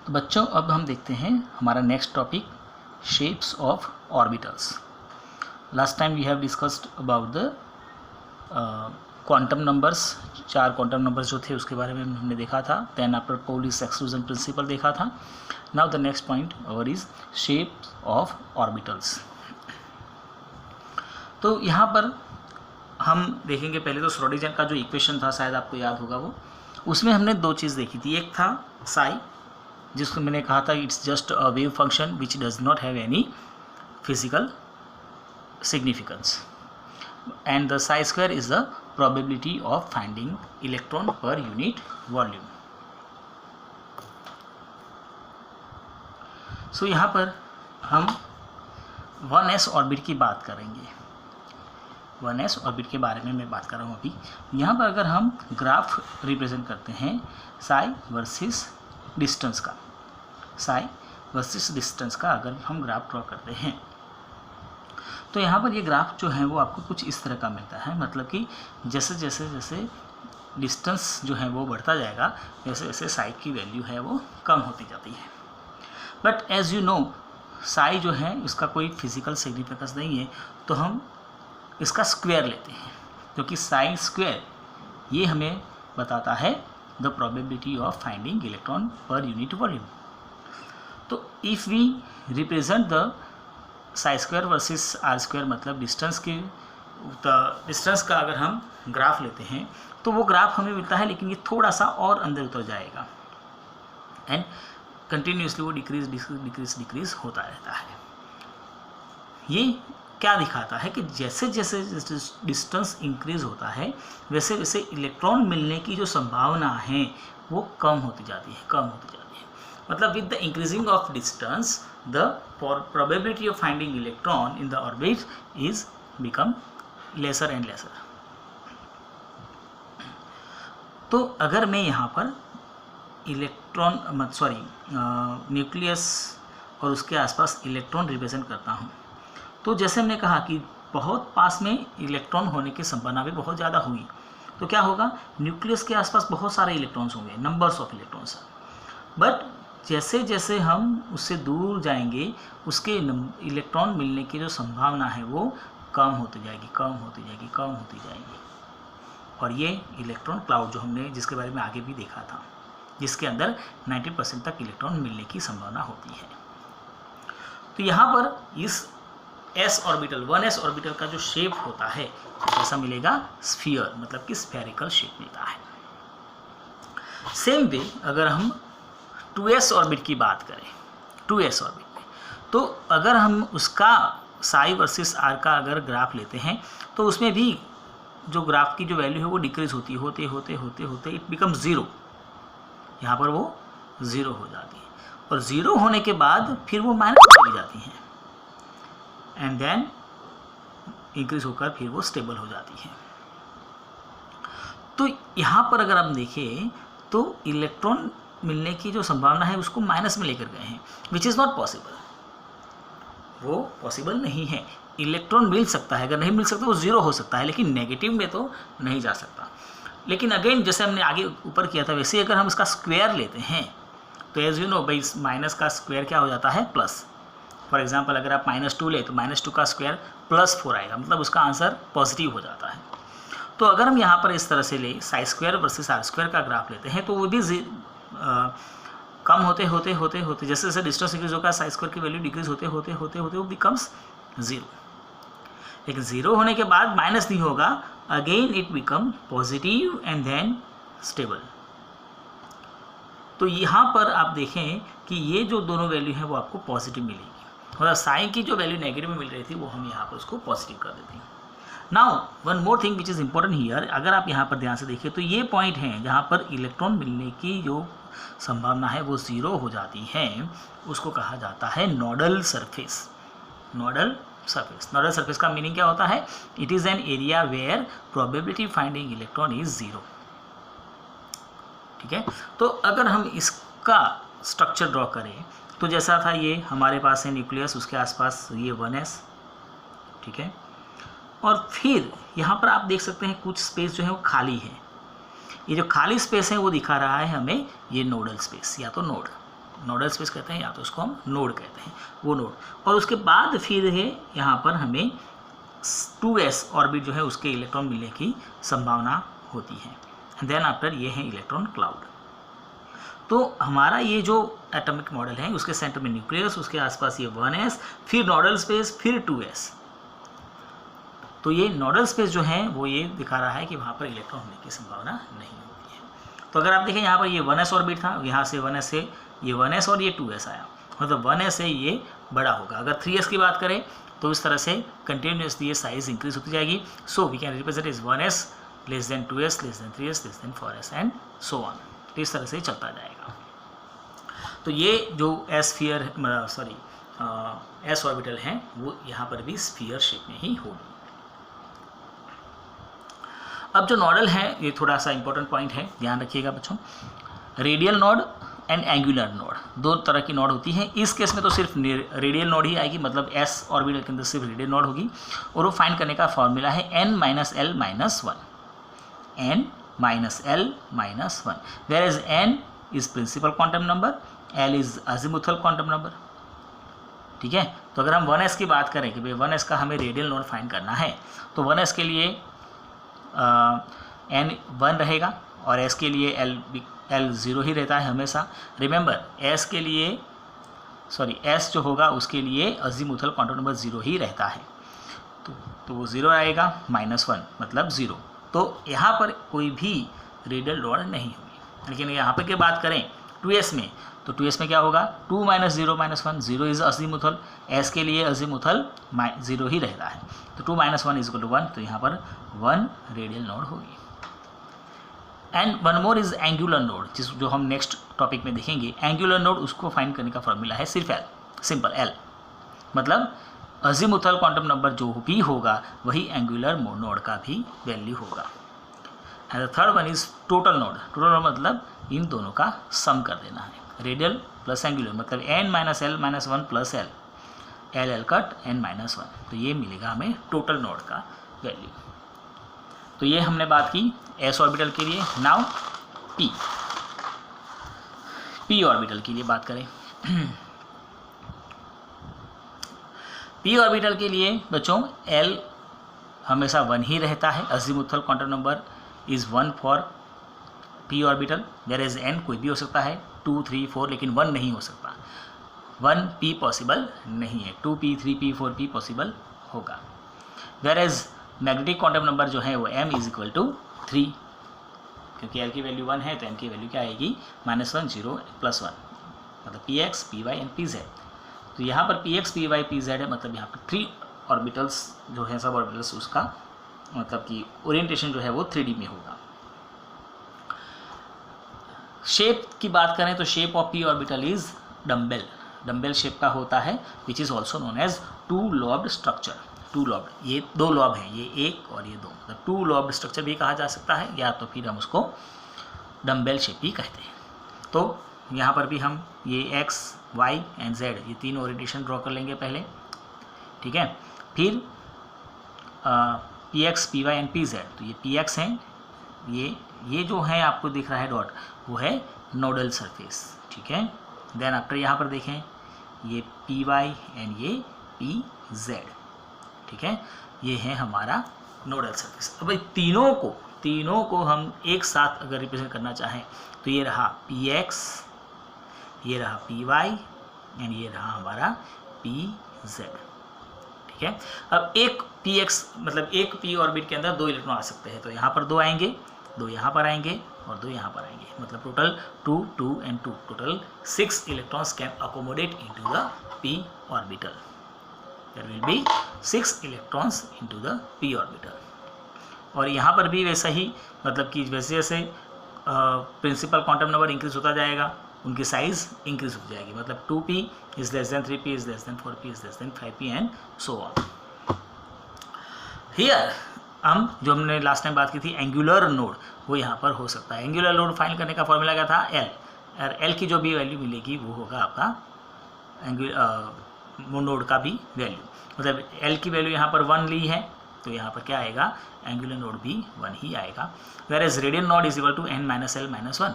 तो बच्चों अब हम देखते हैं हमारा next topic shapes of orbitals. Last time we have discussed about the quantum numbers, 4 quantum numbers जो थे उसके बारे में हमने देखा था। Then after Pauli's exclusion principle देखा था। Now the next point our is shapes of orbitals. तो यहाँ पर हम देखेंगे पहले तो श्रोडिंगर का जो इक्वेशन था, शायद आपको याद होगा वो, उसमें हमने 2 चीज़ देखी थी। एक था साई, जिसको मैंने कहा था it's just a wave function which does not have any physical significance, and the psi square is the probability of finding electron per unit volume. So यहाँ पर हम 1s ऑर्बिट की बात करेंगे। 1s ऑर्बिट के बारे में मैं बात कर रहा हूँ अभी। यहाँ पर अगर हम ग्राफ रिप्रेजेंट करते हैं साई वर्सेस डिस्टेंस का, साई वर्सेस डिस्टेंस का अगर हम ग्राफ ड्रॉ करते हैं तो यहाँ पर ये ग्राफ जो है वो आपको कुछ इस तरह का मिलता है। मतलब कि जैसे जैसे जैसे डिस्टेंस जो है वो बढ़ता जाएगा, वैसे वैसे साई की वैल्यू है वो कम होती जाती है। But as you know Sai जो है इसका कोई फिजिकल सिग्निफिकेंस नहीं है, तो हम इसका स्क्वायर लेते हैं, क्योंकि साई स्क्वायर ये हमें बताता है the probability of finding electron per unit volume. तो if we represent the psi square versus r square, मतलब डिस्टेंस का अगर हम ग्राफ लेते हैं तो वो ग्राफ हमें मिलता है, लेकिन ये थोड़ा सा और अंदर उतर जाएगा एंड कंटिन्यूसली वो डिक्रीज होता रहता है। ये क्या दिखाता है कि जैसे जैसे डिस्टेंस इंक्रीज होता है वैसे वैसे इलेक्ट्रॉन मिलने की जो संभावना है वो कम होती जाती है। मतलब with the increasing of distance the probability of finding electron in the orbit is become lesser and lesser. तो अगर मैं यहाँ पर न्यूक्लियस और उसके आसपास इलेक्ट्रॉन रिप्रेजेंट करता हूँ, तो जैसे हमने कहा कि बहुत पास में इलेक्ट्रॉन होने की संभावना भी बहुत ज़्यादा हुई, तो क्या होगा, न्यूक्लियस के आसपास बहुत सारे इलेक्ट्रॉन्स होंगे, नंबर्स ऑफ इलेक्ट्रॉन्स। बट जैसे जैसे हम उससे दूर जाएंगे उसके इलेक्ट्रॉन मिलने की जो संभावना है वो कम होती जाएगी। और ये इलेक्ट्रॉन क्लाउड जो हमने जिसके बारे में आगे भी देखा था, जिसके अंदर 90% तक इलेक्ट्रॉन मिलने की संभावना होती है। तो यहाँ पर इस s ऑर्बिटल 1s ऑर्बिटल का जो शेप होता है कैसा मिलेगा, स्फीयर, मतलब कि स्फेरिकल शेप मिलता है। सेम वे अगर हम 2s ऑर्बिट की बात करें, 2s ऑर्बिट में, तो अगर हम उसका साई वर्सेस आर का अगर ग्राफ लेते हैं तो उसमें भी जो ग्राफ की जो वैल्यू है वो डिक्रीज होती होते इट बिकम 0। यहाँ पर वो 0 हो जाती है, और 0 होने के बाद फिर वो माइनस चली जाती हैं एंड देन इंक्रीज होकर फिर वो स्टेबल हो जाती है। तो यहाँ पर अगर हम देखें तो इलेक्ट्रॉन मिलने की जो संभावना है उसको माइनस में लेकर गए हैं, विच इज़ नॉट पॉसिबल। वो पॉसिबल नहीं है। इलेक्ट्रॉन मिल सकता है, अगर नहीं मिल सकता वो 0 हो सकता है, लेकिन नेगेटिव में तो नहीं जा सकता। लेकिन अगेन जैसे हमने आगे ऊपर किया था वैसे अगर हम इसका स्क्वायर लेते हैं तो एज यू नो भाई माइनस का स्क्वायर क्या हो जाता है, प्लस। फॉर एग्जांपल अगर आप -2 ले तो -2 का स्क्वायर +4 आएगा, मतलब उसका आंसर पॉजिटिव हो जाता है। तो अगर हम यहाँ पर इस तरह से ले psi square versus r square का ग्राफ लेते हैं तो वो भी कम होते जैसे जैसे डिस्टेंस इंक्रीज होगा साई स्क्वायर की वैल्यू डिक्रीज होते वो बिकम्स 0। लेकिन 0 होने के बाद माइनस नहीं होगा, again it become positive and then stable. तो यहाँ पर आप देखें कि ये जो दोनों वैल्यू है वो आपको पॉजिटिव मिलेगी, मतलब साई की जो वैल्यू नेगेटिव में मिल रही थी वो हम यहाँ पर उसको पॉजिटिव कर देते हैं। Now one more thing which is important here, अगर आप यहाँ पर ध्यान से देखिए तो ये पॉइंट है जहाँ पर इलेक्ट्रॉन मिलने की जो संभावना है वो 0 हो जाती है, उसको कहा जाता है नोडल सरफेस। नोडल सरफेस का मीनिंग क्या होता है, it is an area where probability finding electron is 0। ठीक है, तो अगर हम इसका स्ट्रक्चर ड्रॉ करें तो जैसा था ये हमारे पास है न्यूक्लियस, उसके आसपास ये 1s, ठीक है, और फिर यहाँ पर आप देख सकते हैं कुछ स्पेस जो है वो खाली है। ये जो खाली स्पेस है वो दिखा रहा है हमें ये नोडल स्पेस या तो नोड। नोडल स्पेस कहते हैं या तो उसको हम नोड कहते हैं, वो नोड। और उसके बाद फिर है यहाँ पर हमें 2s ऑर्बिट जो है उसके इलेक्ट्रॉन मिलने की संभावना होती है। देन आफ्टर ये है इलेक्ट्रॉन क्लाउड। तो हमारा ये जो एटॉमिक मॉडल है उसके सेंटर में न्यूक्लियस, उसके आसपास ये 1s, फिर नोडल स्पेस, फिर 2s। तो ये नोडल स्पेस जो है वो ये दिखा रहा है कि वहाँ पर इलेक्ट्रॉन होने की संभावना नहीं होती है। तो अगर आप देखें यहाँ पर ये 1s ऑर्बिट था, यहाँ से 1s से ये 1s और ये 2s आया, मतलब 1s से ये बड़ा होगा। अगर 3s की बात करें तो इस तरह से कंटिन्यूसली ये साइज इंक्रीज होती जाएगी। So we can represent is 1s less than 2s less than 3s less than 4s and so on. तो इस तरह से चलता जाएगा। तो ये जो एस ऑर्बिटल हैं वो यहाँ पर भी स्फीयर शेप में ही होगी। अब जो नोडल है ये थोड़ा सा इंपॉर्टेंट पॉइंट है, ध्यान रखिएगा बच्चों। Radial node and angular node, दो तरह की नोड होती है। इस केस में तो सिर्फ रेडियल नोड ही आएगी, मतलब एस ऑर्बिटल के अंदर सिर्फ रेडियल नोड होगी। और वो फाइंड करने का फॉर्मूला है n - l - 1, n - l - 1, where as n is principal quantum number, l is azimuthal quantum number. ठीक है, तो अगर हम 1s की बात करें कि भाई 1s का हमें रेडियल नोड फाइंड करना है, तो 1s के लिए n 1 रहेगा और s के लिए l 0 ही रहता है हमेशा। रिमेंबर s के लिए s जो होगा उसके लिए अजीमुथल क्वांटम नंबर 0 ही रहता है, तो वो 0 आएगा, -1 मतलब 0। तो यहाँ पर कोई भी रेडियल नोड नहीं होगी। लेकिन यहाँ पर की बात करें 2s में, तो 2s में क्या होगा, 2 - 0 - 1, 0 इज अजीमुथल, s के लिए अजीमुथल 0 ही रहता है, तो 2 - 1 = 1, तो यहाँ पर 1 रेडियल नोड होगी। And one more is angular node, जो हम नेक्स्ट टॉपिक में देखेंगे। एंगुलर नोड उसको फाइंड करने का फॉर्मूला है सिर्फ l, सिंपल l, मतलब अजीमुथल क्वांटम नंबर जो भी होगा वही एंगुलर नोड का भी वैल्यू होगा। And the third one is total node. Total node मतलब इन दोनों का सम कर देना है, रेडियल प्लस एंगुलर, मतलब n - l - 1 plus l, l cut n - 1, तो ये मिलेगा हमें टोटल नोड का वैल्यू। तो ये हमने बात की s ऑर्बिटल के लिए। नाउ p ऑर्बिटल के लिए बात करें। p ऑर्बिटल के लिए बच्चों l हमेशा 1 ही रहता है, azimuthal quantum number is 1 for p orbital, where as n कोई भी हो सकता है, 2, 3, 4, लेकिन 1 नहीं हो सकता। 1p पॉसिबल नहीं है, 2p, 3p, 4p पॉसिबल होगा। Where as magnetic quantum number जो है वो m = 3, क्योंकि l की वैल्यू 1 है तो m की वैल्यू क्या आएगी, -1, 0, +1, मतलब px, py एंड pz। तो यहाँ पर px, py, pz है, मतलब यहाँ पर 3 ऑर्बिटल्स जो है, सब ऑर्बिटल्स, उसका मतलब कि ओरिएंटेशन जो है वो 3D में होगा। शेप की बात करें तो shape of p orbital is dumbbell shape का होता है, which is also known as 2 lobed structure. 2 lobed, ये 2 लॉब हैं, ये 1 और ये 2, मतलब 2 लॉब्ड स्ट्रक्चर भी कहा जा सकता है, या तो फिर हम उसको डम्बेल शेप ही कहते हैं। तो यहाँ पर भी हम ये x, y एंड z ये 3 ओरिएंटेशन ड्रॉ कर लेंगे पहले, ठीक है। फिर px, py एंड pz, तो ये px हैं, ये जो है आपको दिख रहा है डॉट, वो है नोडल सरफेस, ठीक है। देन आफ्टर यहाँ पर देखें ये py एंड ये pz, ठीक है, ये है हमारा नोडल सरफेस। अब तीनों को हम एक साथ अगर रिप्रेजेंट करना चाहें तो ये रहा px, ये रहा py एंड ये रहा हमारा pz, ठीक है। अब एक px मतलब एक p ऑर्बिट के अंदर 2 इलेक्ट्रॉन आ सकते हैं, तो यहाँ पर 2 आएंगे, 2 यहाँ पर आएंगे और 2 यहाँ पर आएंगे, मतलब total 2, 2 and 2, total 6 electrons can accommodate into the p orbital. There will be 6 electrons into the p orbital. और यहाँ पर भी वैसा ही, मतलब कि वैसे जैसे प्रिंसिपल क्वांटम नंबर इंक्रीज होता जाएगा, उनकी साइज इंक्रीज हो जाएगी, मतलब 2p is less than 3p is less than 4p is less than 5p and so on. Here हम जो हमने लास्ट टाइम बात की थी एंगुलर नोड, वो यहाँ पर हो सकता है। एंगुलर नोड फाइंड करने का फॉर्मूला क्या था, l, और l की जो भी वैल्यू मिलेगी वो होगा आपका नोड का भी वैल्यू, मतलब l की वैल्यू यहाँ पर 1 ली है, तो यहाँ पर क्या आएगा, एंगुलर नोड भी 1 ही आएगा। Where as radial node is equal to n - l - 1।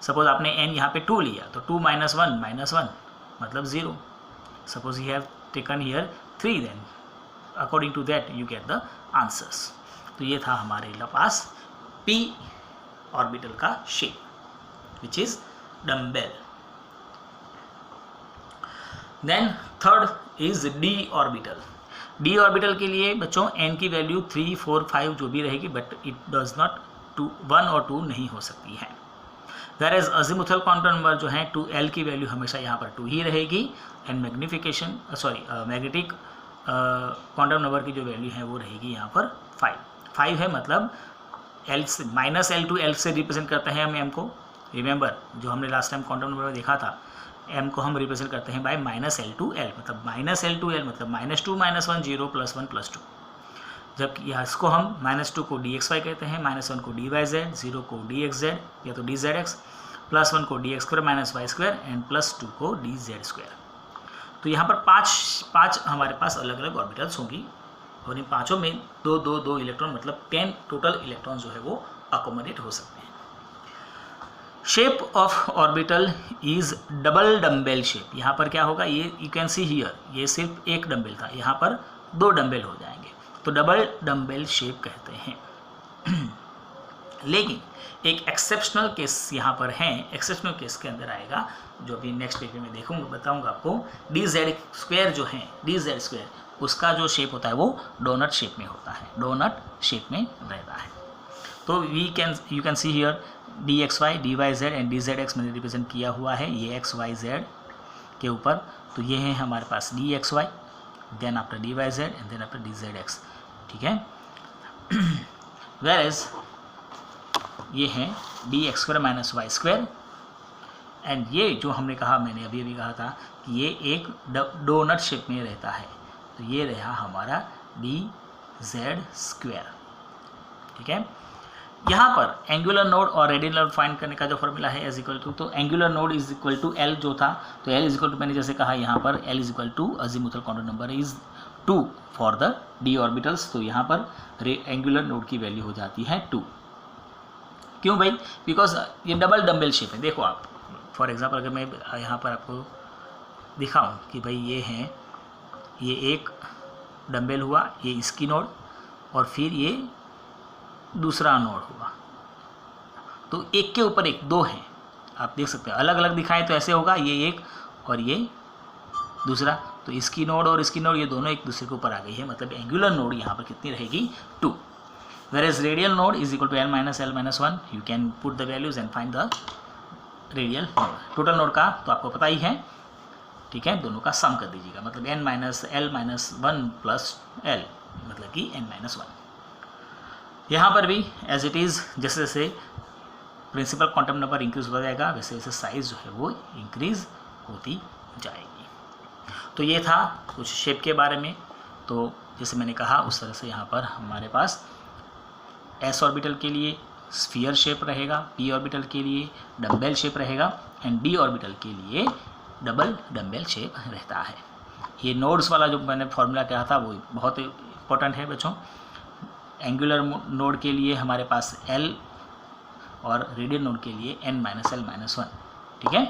Suppose आपने n यहाँ पे 2 लिया तो 2 - 1 -1 मतलब 0. Suppose you have taken here 3 then according to that you get the answers. तो ये था हमारे पास p ऑर्बिटल का shape which is dumbbell. Then third is d orbital. d orbital के लिए बच्चों n की वैल्यू 3, 4, 5 जो भी रहेगी, बट इट डज नॉट 1 और 2 नहीं हो सकती है. Where as azimuthal quantum number जो है 2l की वैल्यू हमेशा यहाँ पर 2 ही रहेगी. And magnification magnetic quantum number की जो वैल्यू है वो रहेगी यहाँ पर 5 है. मतलब l से -l टू l से रिप्रेजेंट करते हैं हम m को. रिमेंबर जो हमने लास्ट टाइम क्वांटम नंबर में देखा था, m को हम रिप्रेजेंट करते हैं बाय -l टू l. मतलब -l टू l मतलब -2 - 1 0 + 1 + 2. जबकि इसको हम -2 को dxy कहते हैं, -1 को dyz, 0 को dxz या तो dzx, +1 को dx² - y² एंड +2 को dz². तो यहाँ पर पाँच हमारे पास अलग अलग ऑर्बिटल्स होंगी और इन पाँचों में दो इलेक्ट्रॉन मतलब 10 टोटल इलेक्ट्रॉन जो है वो अकोमोडेट हो सकते हैं. Shape of orbital is double dumbbell shape. यहाँ पर क्या होगा, ये यू कैन सी हियर, ये सिर्फ एक डम्बेल था, यहाँ पर 2 डम्बेल हो जाएंगे, तो डबल डम्बेल शेप कहते हैं. लेकिन एक एक्सेप्शनल केस यहाँ पर है. एक्सेप्शनल केस के अंदर आएगा जो अभी नेक्स्ट पेपर में देखूंगा, बताऊंगा आपको. dz² जो है, dz² उसका जो शेप होता है वो डोनट शेप में होता है, डोनट शेप में रहता है. तो you can see here dxy, dyz and dzx मैंने रिप्रेजेंट किया हुआ है ये x y z के ऊपर. तो ये है हमारे पास dxy, then after dyz and then after dzx. ठीक है. वेयर ये है dx² - y² एंड ये जो हमने कहा, मैंने अभी कहा था कि ये एक डोनट शेप में रहता है. तो ये रहा हमारा dz². ठीक है. यहाँ पर एंगुलर नोड और रेडियल नोड फाइंड करने का जो फॉर्मूला है = तो एंगुलर नोड = l जो था, तो l = मैंने जैसे कहा यहाँ पर l = azimuthal quantum number is 2 for the d orbitals. तो यहाँ पर एंगुलर नोड की वैल्यू हो जाती है 2. क्यों भाई? बिकॉज ये डबल डम्बेल शेप है. देखो आप फॉर एग्जांपल अगर मैं यहाँ पर आपको दिखाऊं कि भाई ये है, ये एक डम्बेल हुआ, ये इसकी नोड और फिर ये दूसरा नोड हुआ, तो एक के ऊपर एक 2 हैं. आप देख सकते हैं अलग अलग दिखाएं तो ऐसे होगा, ये एक और ये दूसरा. तो इसकी नोड और इसकी नोड ये दोनों एक दूसरे के ऊपर आ गई है. मतलब एंगुलर नोड यहाँ पर कितनी रहेगी 2. Whereas radial node is equal to l - l - 1. You can put the values and find the radial node. Total node का तो आपको पता ही है. ठीक है, दोनों का सम कर दीजिएगा, मतलब n - l - 1 + l मतलब कि n - 1. यहाँ पर भी एज इट इज़ जैसे जैसे प्रिंसिपल क्वांटम नंबर इंक्रीज होता जाएगा वैसे वैसे साइज जो है वो इंक्रीज होती जाएगी. तो ये था कुछ शेप के बारे में. तो जैसे मैंने कहा उस तरह से यहाँ पर हमारे पास s ऑर्बिटल के लिए स्फीयर शेप रहेगा, p ऑर्बिटल के लिए डम्बेल शेप रहेगा एंड d ऑर्बिटल के लिए डबल डम्बेल शेप रहता है. ये नोड्स वाला जो मैंने फॉर्मूला कहा था वो बहुत इंपॉर्टेंट है बच्चों. एंगुलर नोड के लिए हमारे पास l और रेडियल नोड के लिए n - l - 1. ठीक है.